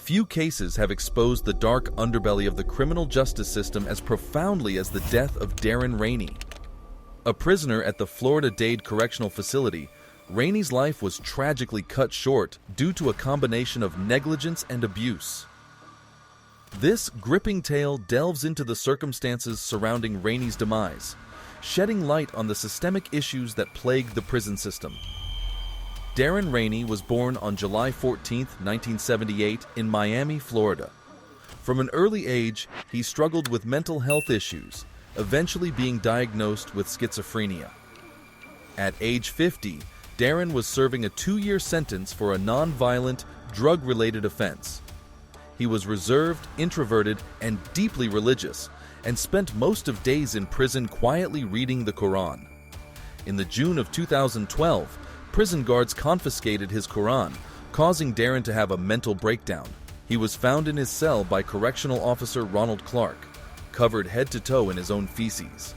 Few cases have exposed the dark underbelly of the criminal justice system as profoundly as the death of Darren Rainey. A prisoner at the Florida Dade Correctional Facility, Rainey's life was tragically cut short due to a combination of negligence and abuse. This gripping tale delves into the circumstances surrounding Rainey's demise, shedding light on the systemic issues that plague the prison system. Darren Rainey was born on July 14, 1978, in Miami, Florida. From an early age, he struggled with mental health issues, eventually being diagnosed with schizophrenia. At age 50, Darren was serving a 2-year sentence for a non-violent, drug-related offense. He was reserved, introverted, and deeply religious, and spent most of days in prison quietly reading the Quran. In the June of 2012, prison guards confiscated his Quran, causing Darren to have a mental breakdown. He was found in his cell by Correctional Officer Ronald Clark, covered head to toe in his own feces.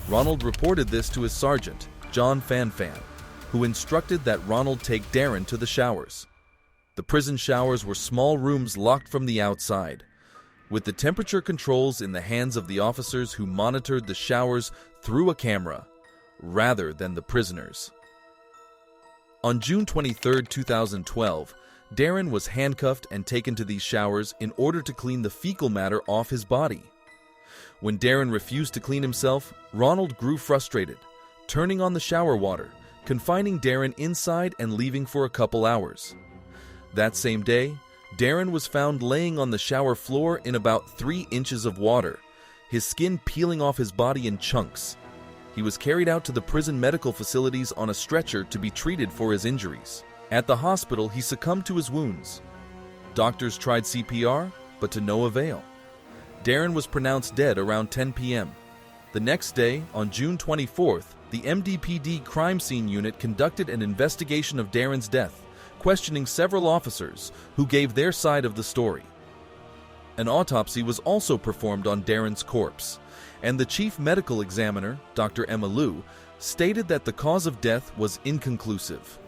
Ronald reported this to his sergeant, John Fanfan, who instructed that Ronald take Darren to the showers. The prison showers were small rooms locked from the outside, with the temperature controls in the hands of the officers who monitored the showers through a camera, rather than the prisoners. On June 23, 2012, Darren was handcuffed and taken to these showers in order to clean the fecal matter off his body. When Darren refused to clean himself, Ronald grew frustrated, turning on the shower water, confining Darren inside and leaving for a couple hours. That same day, Darren was found laying on the shower floor in about 3 inches of water, his skin peeling off his body in chunks. He was carried out to the prison medical facilities on a stretcher to be treated for his injuries. At the hospital, he succumbed to his wounds. Doctors tried CPR, but to no avail. Darren was pronounced dead around 10 p.m. The next day, on June 24th, the MDPD crime scene unit conducted an investigation of Darren's death, questioning several officers who gave their side of the story. An autopsy was also performed on Darren's corpse, and the chief medical examiner, Dr. Emma Liu, stated that the cause of death was inconclusive.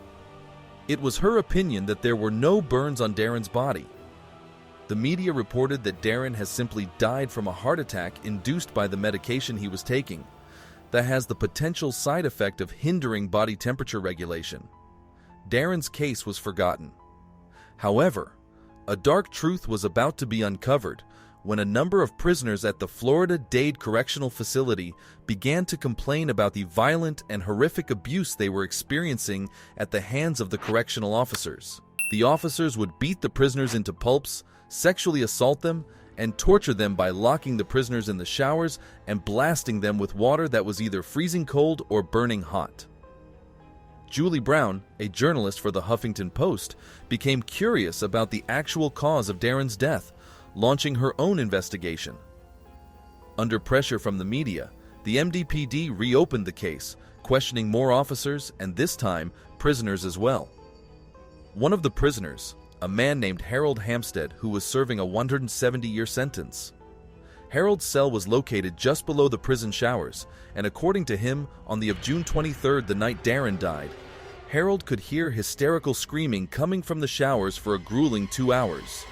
It was her opinion that there were no burns on Darren's body. The media reported that Darren has simply died from a heart attack induced by the medication he was taking, that has the potential side effect of hindering body temperature regulation. Darren's case was forgotten. However, a dark truth was about to be uncovered when a number of prisoners at the Florida Dade Correctional Facility began to complain about the violent and horrific abuse they were experiencing at the hands of the correctional officers. The officers would beat the prisoners into pulps, sexually assault them, and torture them by locking the prisoners in the showers and blasting them with water that was either freezing cold or burning hot. Julie Brown, a journalist for the Huffington Post, became curious about the actual cause of Darren's death, launching her own investigation. Under pressure from the media, the MDPD reopened the case, questioning more officers and this time prisoners as well. One of the prisoners, a man named Harold Hampstead, who was serving a 170-year sentence. Harold's cell was located just below the prison showers, and according to him, on the of June 23rd, the night Darren died, Harold could hear hysterical screaming coming from the showers for a grueling 2 hours.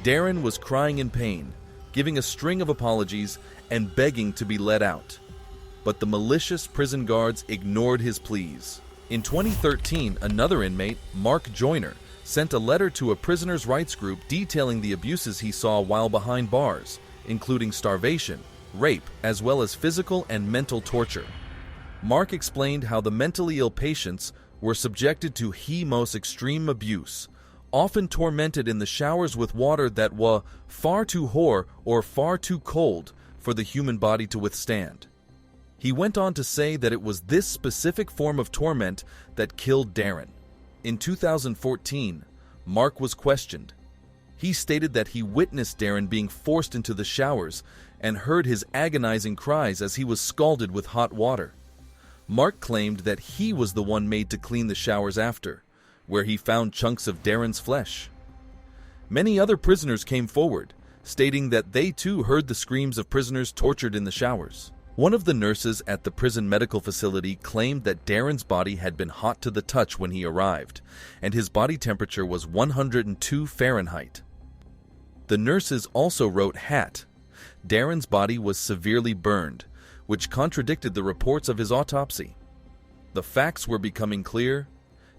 Darren was crying in pain, giving a string of apologies and begging to be let out. But the malicious prison guards ignored his pleas. In 2013, another inmate, Mark Joyner, sent a letter to a prisoners' rights group detailing the abuses he saw while behind bars, including starvation, rape, as well as physical and mental torture. Mark explained how the mentally ill patients were subjected to the most extreme abuse, often tormented in the showers with water that was far too hot or far too cold for the human body to withstand. He went on to say that it was this specific form of torment that killed Darren. In 2014, Mark was questioned. He stated that he witnessed Darren being forced into the showers and heard his agonizing cries as he was scalded with hot water. Mark claimed that he was the one made to clean the showers after, where he found chunks of Darren's flesh. Many other prisoners came forward, stating that they too heard the screams of prisoners tortured in the showers. One of the nurses at the prison medical facility claimed that Darren's body had been hot to the touch when he arrived, and his body temperature was 102 Fahrenheit. The nurses also wrote Darren's body was severely burned, which contradicted the reports of his autopsy. The facts were becoming clear.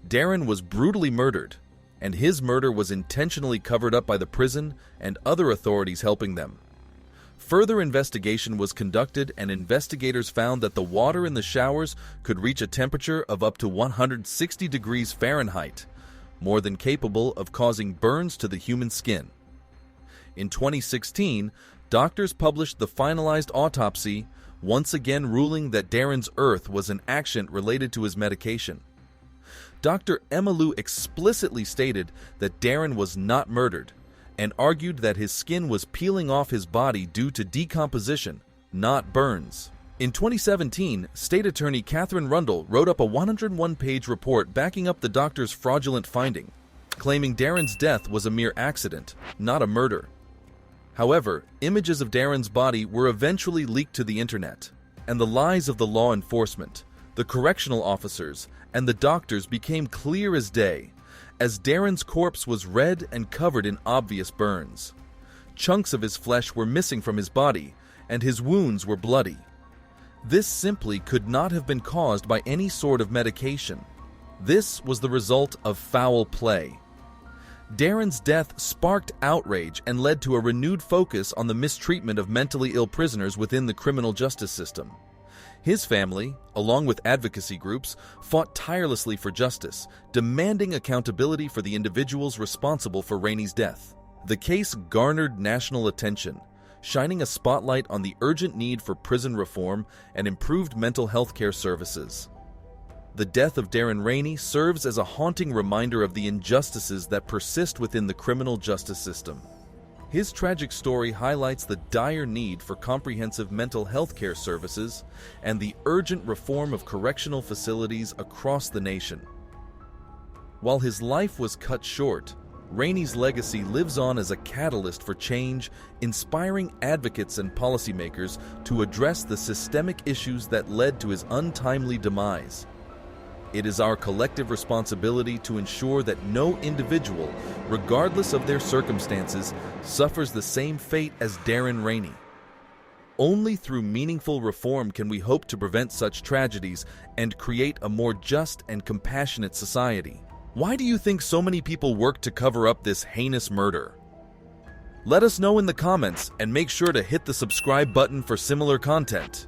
Darren was brutally murdered, and his murder was intentionally covered up by the prison and other authorities helping them. Further investigation was conducted, and investigators found that the water in the showers could reach a temperature of up to 160 degrees Fahrenheit, more than capable of causing burns to the human skin. In 2016, doctors published the finalized autopsy, once again ruling that Darren's death was an accident related to his medication. Dr. Emmylou explicitly stated that Darren was not murdered, and argued that his skin was peeling off his body due to decomposition, not burns. In 2017, State Attorney Catherine Rundle wrote up a 101-page report backing up the doctor's fraudulent finding, claiming Darren's death was a mere accident, not a murder. However, images of Darren's body were eventually leaked to the internet, and the lies of the law enforcement, the correctional officers, and the doctors became clear as day, as Darren's corpse was red and covered in obvious burns. Chunks of his flesh were missing from his body, and his wounds were bloody. This simply could not have been caused by any sort of medication. This was the result of foul play. Darren's death sparked outrage and led to a renewed focus on the mistreatment of mentally ill prisoners within the criminal justice system. His family, along with advocacy groups, fought tirelessly for justice, demanding accountability for the individuals responsible for Rainey's death. The case garnered national attention, shining a spotlight on the urgent need for prison reform and improved mental health care services. The death of Darren Rainey serves as a haunting reminder of the injustices that persist within the criminal justice system. His tragic story highlights the dire need for comprehensive mental health care services and the urgent reform of correctional facilities across the nation. While his life was cut short, Rainey's legacy lives on as a catalyst for change, inspiring advocates and policymakers to address the systemic issues that led to his untimely demise. It is our collective responsibility to ensure that no individual, regardless of their circumstances, suffers the same fate as Darren Rainey. Only through meaningful reform can we hope to prevent such tragedies and create a more just and compassionate society. Why do you think so many people work to cover up this heinous murder? Let us know in the comments, and make sure to hit the subscribe button for similar content.